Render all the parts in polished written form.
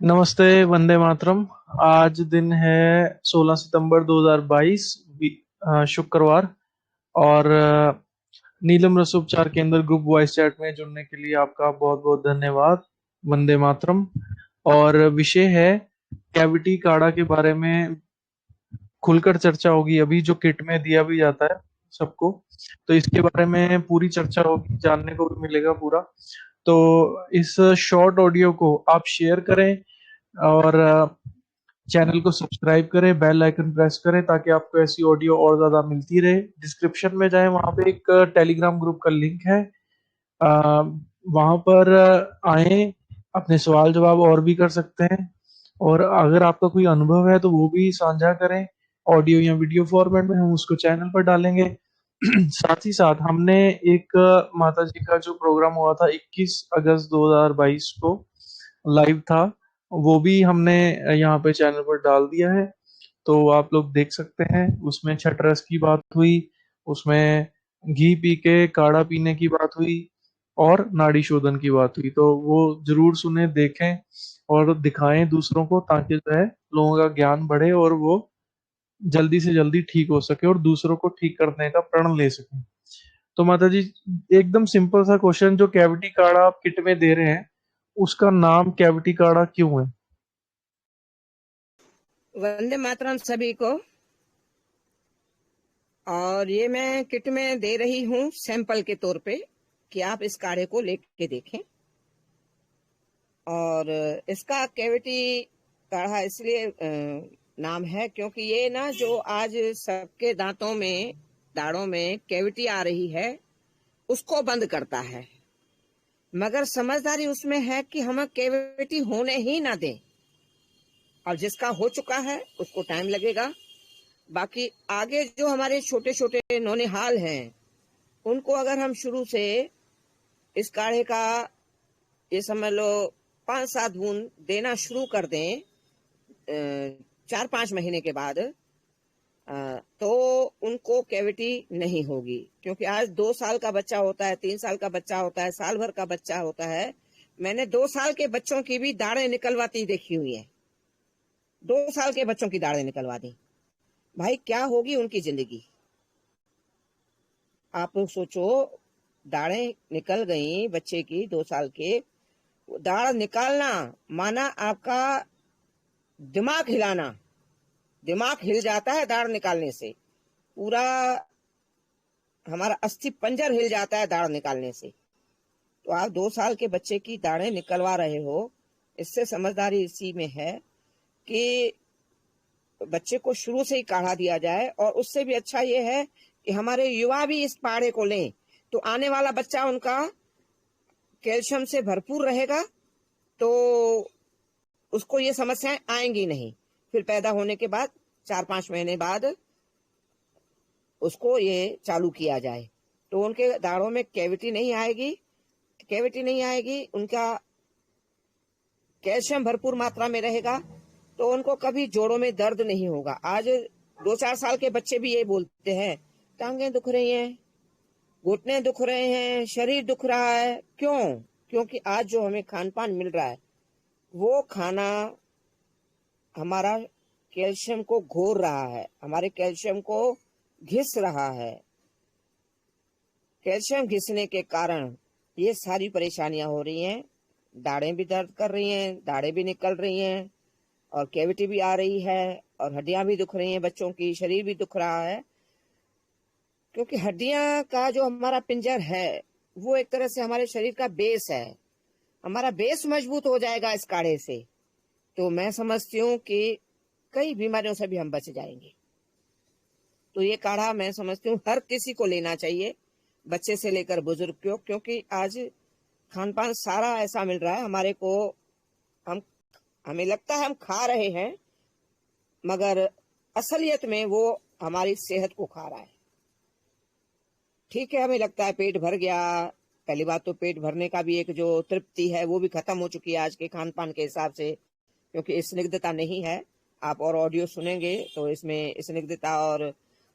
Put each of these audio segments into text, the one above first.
नमस्ते, वंदे मातरम। आज दिन है 16 सितंबर 2022, शुक्रवार। और नीलम रसोपचार केंद्र ग्रुप वॉइस चैट में जुड़ने के लिए आपका बहुत बहुत धन्यवाद। वंदे मातरम। और विषय है कैविटी काढ़ा के बारे में खुलकर चर्चा होगी। अभी जो किट में दिया भी जाता है सबको, तो इसके बारे में पूरी चर्चा होगी, जानने को भी मिलेगा पूरा। तो इस शॉर्ट ऑडियो को आप शेयर करें और चैनल को सब्सक्राइब करें, बेल आइकन प्रेस करें ताकि आपको ऐसी ऑडियो और ज्यादा मिलती रहे। डिस्क्रिप्शन में जाएं, वहां पे एक टेलीग्राम ग्रुप का लिंक है। वहां पर आए, अपने सवाल जवाब और भी कर सकते हैं। और अगर आपका कोई अनुभव है तो वो भी साझा करें, ऑडियो या वीडियो फॉर्मेट में, हम उसको चैनल पर डालेंगे। साथ ही साथ हमने एक माता जी का जो प्रोग्राम हुआ था 21 अगस्त 2022 को, लाइव था, वो भी हमने यहाँ पे चैनल पर डाल दिया है। तो आप लोग देख सकते हैं। उसमें छठ रस की बात हुई, उसमें घी पी के काढ़ा पीने की बात हुई, और नाड़ी शोधन की बात हुई। तो वो जरूर सुने, देखें और दिखाएं दूसरों को, ताकि जो है लोगों का ज्ञान बढ़े और वो जल्दी से जल्दी ठीक हो सके और दूसरों को ठीक करने का प्रण ले सके। तो माता जी, एकदम सिंपल सा क्वेश्चन, जो कैविटी काढ़ा आप किट में दे रहे हैं, उसका नाम कैविटी काढ़ा क्यों है? वंदे मातरम सभी को। और ये मैं किट में दे रही हूँ सैंपल के तौर पे कि आप इस काढ़े को लेके देखें। और इसका कैविटी काढ़ा इसलिए नाम है क्योंकि ये ना, जो आज सबके दांतों में, दाढ़ों में कैविटी आ रही है, उसको बंद करता है। मगर समझदारी उसमें है कि हम कैविटी होने ही ना दें। और जिसका हो चुका है उसको टाइम लगेगा। बाकी आगे जो हमारे छोटे छोटे नौनिहाल हैं, उनको अगर हम शुरू से इस काढ़े का, ये समझ लो, 5-7 बूंद देना शुरू कर दें 4-5 महीने के बाद, तो उनको कैविटी नहीं होगी। क्योंकि आज 2 साल का बच्चा होता है, 3 साल का बच्चा होता है, साल भर का बच्चा होता है। मैंने 2 साल के बच्चों की भी दाढ़ें निकलवाती देखी हुई है। 2 साल के बच्चों की दाढ़ें निकलवा दी। भाई क्या होगी उनकी जिंदगी, आप लोग सोचो। दाढ़ें निकल गई बच्चे की 2 साल के, दाढ़ निकालना माना आपका दिमाग हिलाना। दिमाग हिल जाता है दाढ़ निकालने से, पूरा हमारा अस्थि पंजर हिल जाता है दाढ़ निकालने से। तो आप 2 साल के बच्चे की दाढ़ें निकलवा रहे हो, इससे समझदारी इसी में है कि बच्चे को शुरू से ही काढ़ा दिया जाए। और उससे भी अच्छा ये है कि हमारे युवा भी इस काढ़े को लें, तो आने वाला बच्चा उनका कैल्शियम से भरपूर रहेगा। तो उसको ये समस्याएं आएंगी नहीं। फिर पैदा होने के बाद 4-5 महीने बाद उसको ये चालू किया जाए, तो उनके दाढ़ों में कैविटी नहीं आएगी। कैविटी नहीं आएगी, उनका कैल्शियम भरपूर मात्रा में रहेगा, तो उनको कभी जोड़ों में दर्द नहीं होगा। आज 2-4 साल के बच्चे भी ये बोलते हैं, टांगे दुख रही हैं, घुटने दुख रहे हैं, शरीर दुख रहा है। क्यों? क्योंकि आज जो हमें खान पान मिल रहा है, वो खाना हमारा कैल्शियम को घोर रहा है, हमारे कैल्शियम को घिस रहा है। कैल्शियम घिसने के कारण ये सारी परेशानियां हो रही हैं। दाढ़ें भी दर्द कर रही हैं, दाढ़ें भी निकल रही हैं, और कैविटी भी आ रही है, और हड्डियां भी दुख रही हैं बच्चों की, शरीर भी दुख रहा है। क्योंकि हड्डियां का जो हमारा पिंजर है, वो एक तरह से हमारे शरीर का बेस है। हमारा बेस मजबूत हो जाएगा इस काढ़े से, तो मैं समझती हूँ कि कई बीमारियों से भी हम बच जाएंगे। तो ये काढ़ा मैं समझती हूँ हर किसी को लेना चाहिए, बच्चे से लेकर बुजुर्ग को। क्योंकि आज खान पान सारा ऐसा मिल रहा है हमारे को, हम हमें लगता है हम खा रहे हैं, मगर असलियत में वो हमारी सेहत को खा रहा है। ठीक है, हमें लगता है पेट भर गया। पहली बात तो पेट भरने का भी एक जो तृप्ति है वो भी खत्म हो चुकी है आज के खान पान के हिसाब से, क्योंकि स्निग्धता नहीं है। आप और ऑडियो सुनेंगे तो इसमें स्निग्धता और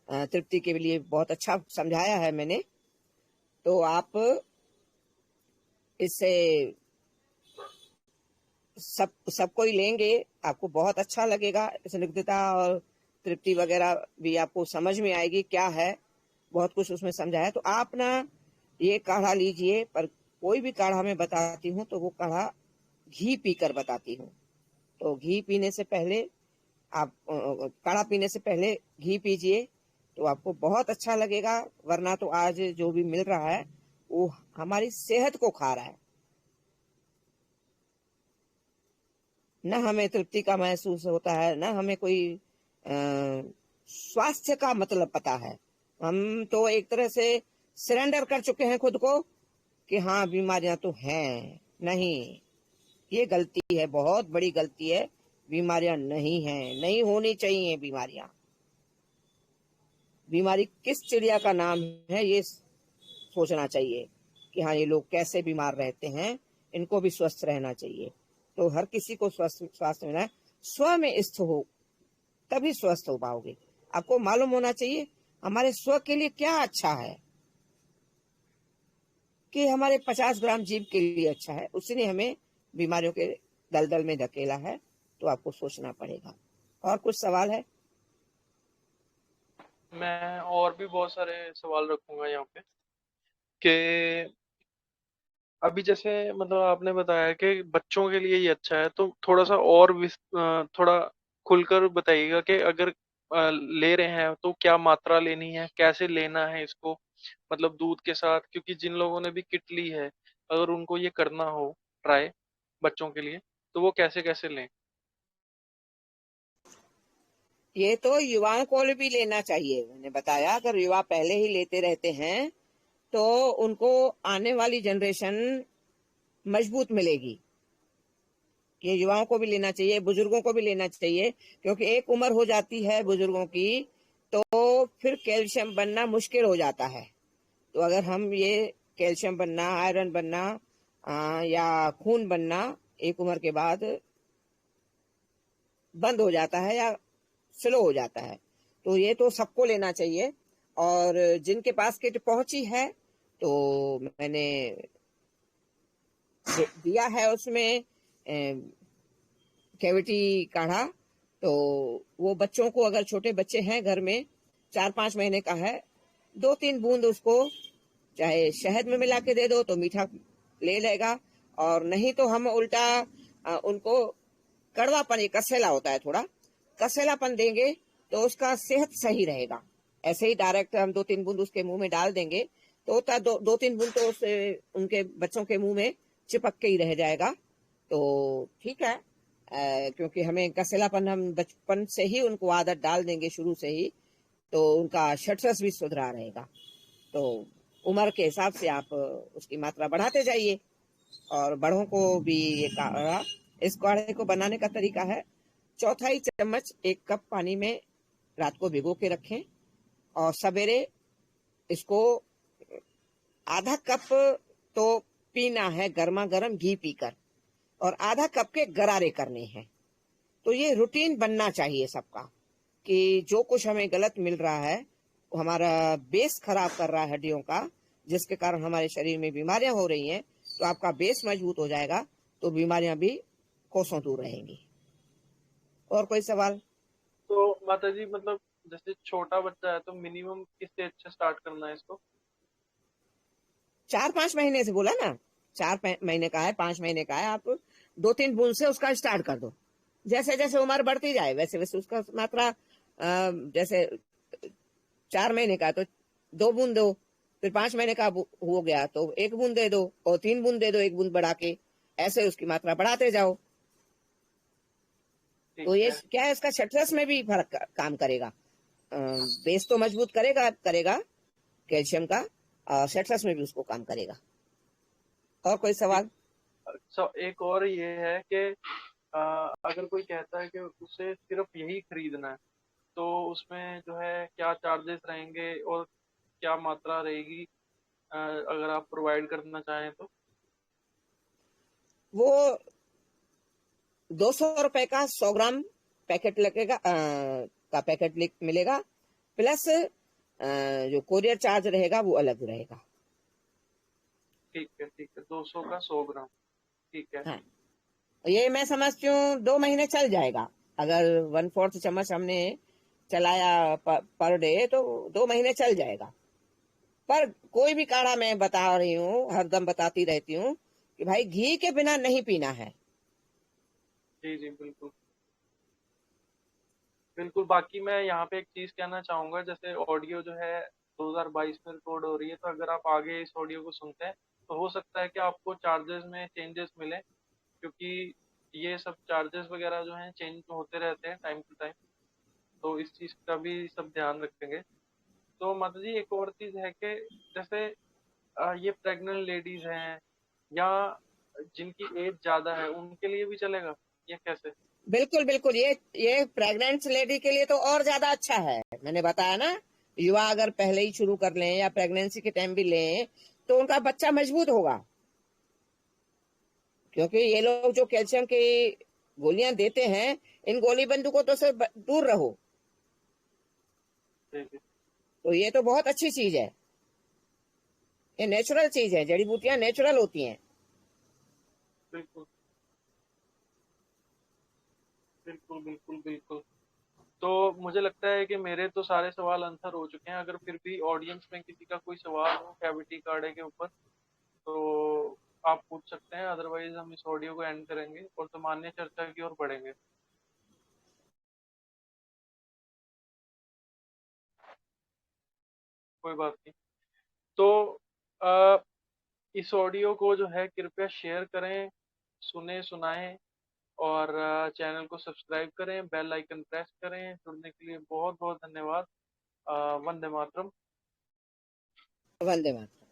तृप्ति के लिए बहुत अच्छा समझाया है मैंने। तो आप इससे सब कोई लेंगे, आपको बहुत अच्छा लगेगा। स्निग्धता और तृप्ति वगैरह भी आपको समझ में आएगी क्या है, बहुत कुछ उसमें समझा है। तो आप ना ये काढ़ा लीजिए, पर कोई भी काढ़ा मैं बताती हूँ तो वो काढ़ा घी पीकर बताती हूँ। तो घी पीने से पहले आप काढ़ा पीने से पहले घी पीजिए, तो आपको बहुत अच्छा लगेगा। वरना तो आज जो भी मिल रहा है वो हमारी सेहत को खा रहा है, न हमें तृप्ति का महसूस होता है, न हमें कोई स्वास्थ्य का मतलब पता है। हम तो एक तरह से सरेंडर कर चुके हैं खुद को कि हाँ बीमारियां तो हैं। नहीं, ये गलती है, बहुत बड़ी गलती है। बीमारियां नहीं हैं, नहीं होनी चाहिए बीमारियां। बीमारी किस चिड़िया का नाम है ये सोचना चाहिए कि हाँ ये लोग कैसे बीमार रहते हैं, इनको भी स्वस्थ रहना चाहिए। तो हर किसी को स्वस्थ स्वास्थ्य मिलना है। स्व में स्थित हो तभी स्वस्थ हो पाओगे। आपको मालूम होना चाहिए हमारे स्व के लिए क्या अच्छा है, कि हमारे 50 ग्राम जीभ के लिए अच्छा है, उसने हमें बीमारियों के दलदल में धकेला है। तो आपको सोचना पड़ेगा। और कुछ सवाल है? मैं और भी बहुत सारे सवाल रखूंगा यहाँ पे कि अभी जैसे मतलब आपने बताया कि बच्चों के लिए ये अच्छा है, तो थोड़ा सा और थोड़ा खुलकर बताइएगा कि अगर ले रहे हैं तो क्या मात्रा लेनी है, कैसे लेना है इसको, मतलब दूध के साथ, क्योंकि जिन लोगों ने भी किट ली है, अगर उनको ये करना हो ट्राई बच्चों के लिए, तो वो कैसे कैसे लें। ये तो युवाओं को भी लेना चाहिए। मैंने बताया अगर युवा पहले ही लेते रहते हैं तो उनको आने वाली जनरेशन मजबूत मिलेगी। ये युवाओं को भी लेना चाहिए, बुजुर्गों को भी लेना चाहिए, क्योंकि एक उम्र हो जाती है बुजुर्गों की तो फिर कैल्शियम बनना मुश्किल हो जाता है। तो अगर हम ये कैल्शियम बनना, आयरन बनना या खून बनना एक उम्र के बाद बंद हो जाता है या स्लो हो जाता है, तो ये तो सबको लेना चाहिए। और जिनके पास किट पहुंची है तो मैंने दिया है उसमें कैविटी काढ़ा। तो वो बच्चों को, अगर छोटे बच्चे हैं घर में, 4-5 महीने का है, 2-3 बूंद उसको चाहे शहद में मिला के दे दो तो मीठा ले लेगा। और नहीं तो हम उल्टा उनको कड़वापन, एक कसेला होता है, थोड़ा कसेलापन देंगे तो उसका सेहत सही रहेगा। ऐसे ही डायरेक्ट हम 2-3 बूंद उसके मुंह में डाल देंगे तो होता 2-3 बूंद तो उससे उनके बच्चों के मुंह में चिपक के ही रह जाएगा। तो ठीक है, क्योंकि हमें कसेलापन हम बचपन से ही उनको आदत डाल देंगे शुरू से ही, तो उनका शटरस भी सुधरा रहेगा। तो उम्र के हिसाब से आप उसकी मात्रा बढ़ाते जाइए। और बड़ों को भी ये काढ़ा, इस काढ़े को बनाने का तरीका है, 1/4 चम्मच 1 कप पानी में रात को भिगो के रखें और सवेरे इसको आधा कप तो पीना है गर्मा गर्म घी पीकर, और आधा कप के गरारे करने हैं। तो ये रूटीन बनना चाहिए सबका, कि जो कुछ हमें गलत मिल रहा है वो हमारा बेस खराब कर रहा है हड्डियों का, जिसके कारण हमारे शरीर में बीमारियां हो रही हैं। तो आपका बेस मजबूत हो जाएगा तो बीमारियां भी कोसों दूर रहेंगी। और कोई सवाल? तो माता जी मतलब जैसे छोटा बच्चा है तो मिनिमम किस एज से स्टार्ट करना है इसको। 4-5 महीने से बोला ना, 4 महीने का है, 5 महीने का है, आप 2-3 बूंद से उसका स्टार्ट कर दो। जैसे जैसे उम्र बढ़ती जाए वैसे वैसे उसका मात्रा, जैसे 4 महीने का है तो 2 बूंद दो, फिर 5 महीने का हो गया तो 1 बूंद दे दो, और 3 बूंद दे दो, 1 बूंद बढ़ा के। ऐसे उसकी मात्रा बढ़ाते जाओ। ठीक तो ये है। क्या है, इसका शटरस में भी फर्क काम करेगा। बेस तो मजबूत करेगा करेगा कैल्शियम का, और शटरस में भी उसको काम करेगा। और कोई ठीक। सवाल? अच्छा, एक और ये है कि अगर कोई कहता है कि उसे सिर्फ यही खरीदना है, तो उसमें जो है क्या चार्जेस रहेंगे और क्या मात्रा रहेगी, अगर आप प्रोवाइड करना चाहें तो। वो 200 रुपए का 100 ग्राम पैकेट लगेगा, का पैकेट मिलेगा, प्लस जो कोरियर चार्ज रहेगा वो अलग रहेगा। ठीक है, ठीक है, 200 का 100 ग्राम। ठीक है। हाँ, ये मैं समझती हूँ 2 महीने चल जाएगा। अगर 1/4 चम्मच हमने चलाया पर डे तो 2 महीने चल जाएगा। पर कोई भी काढ़ा मैं बता रही हूँ, हरदम बताती रहती हूँ कि भाई घी के बिना नहीं पीना है। जी, जी, बिल्कुल। बिल्कुल, बाकी मैं यहाँ पे एक चीज़ कहना चाहूँगा, जैसे ऑडियो जो है 2022 में रिकॉर्ड हो रही है, तो अगर आप आगे इस ऑडियो को सुनते हैं, तो हो सकता है कि आपको चार्जेस में चेंजेस मिलें, क्योंकि ये सब चार्जेस वगैरह जो हैं चेंज होते रहते हैं टाइम टू टाइम, तो इस चीज़ का भी सब ध्यान रखेंगे। तो माता जी एक और चीज़ है कि जैसे ये प्रेग्नेंट लेडीज हैं या जिनकी एज ज़्यादा है, उनके लिए भी चलेगा? ये कैसे? बिल्कुल बिल्कुल, ये प्रेग्नेंट लेडी के लिए तो और ज्यादा अच्छा है। मैंने बताया ना, युवा अगर पहले ही शुरू कर लें या प्रेगनेंसी के टाइम भी लें तो उनका बच्चा मजबूत होगा। क्योंकि ये लोग जो कैल्शियम की गोलियां देते हैं, इन गोली बंदूकों तो से दूर रहो। जी, जी, तो ये तो बहुत अच्छी चीज है। ये नेचुरल चीज है, जड़ी बूटियां नेचुरल होती हैं। बिल्कुल, बिल्कुल, बिल्कुल, बिल्कुल। तो मुझे लगता है कि मेरे तो सारे सवाल आंसर हो चुके हैं। अगर फिर भी ऑडियंस में किसी का कोई सवाल हो कैविटी काढ़े के ऊपर, तो आप पूछ सकते हैं, अदरवाइज हम इस ऑडियो को एंड करेंगे और सामान्य चर्चा की ओर बढ़ेंगे। कोई बात नहीं। तो अ, इस ऑडियो को जो है कृपया शेयर करें, सुने सुनाएं, और चैनल को सब्सक्राइब करें, बेल आइकन प्रेस करें। जुड़ने के लिए बहुत बहुत धन्यवाद। वंदे मातरम। वंदे मातरम।